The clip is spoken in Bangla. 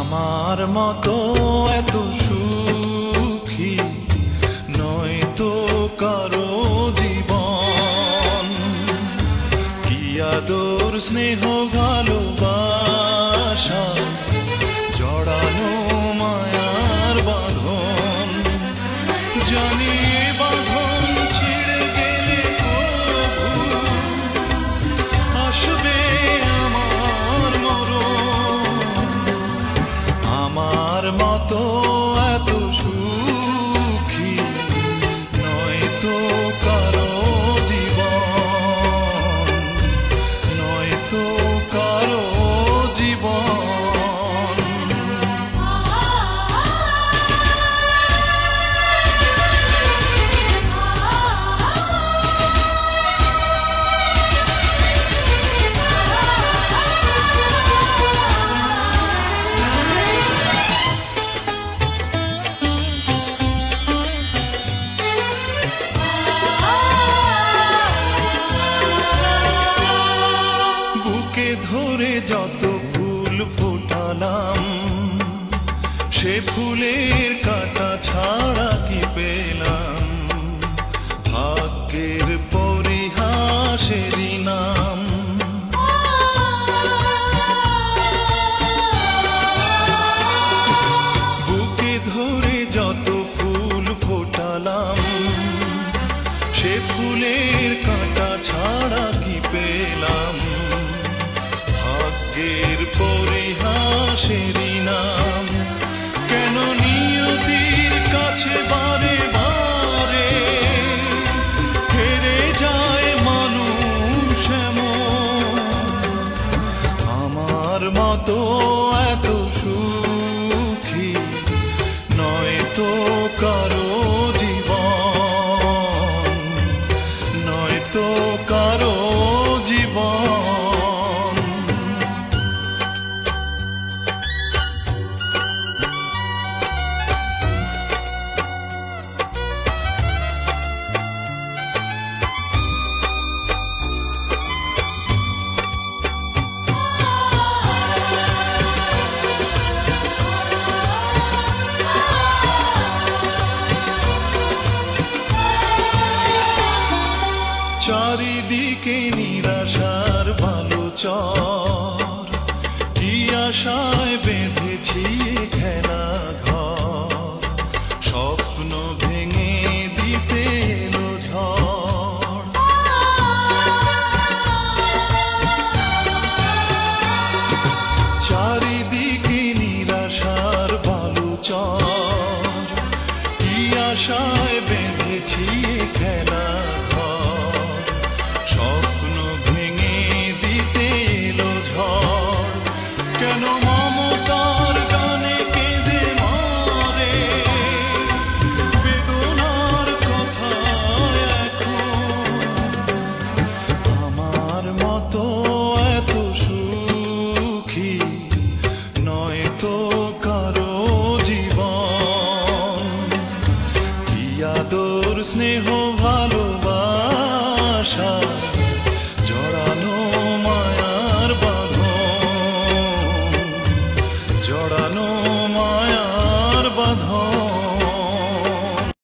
আমার মতো এত সুখী নয় তো কারো জীবন, কি আদর স্নেহ ভালোবাসা জড়ানো মায়ার বাঁধন। জানি বাঁধন ছিঁড়ে গেলে আসবে আমার মরণ। আমার মতো এত সুখী নয় তো কারো জীবন, নয় তো কারো জীবন। ধরে যত ফুল ফোটালাম সে ফুলের কাঁটা ছাড়া কি পেলাম।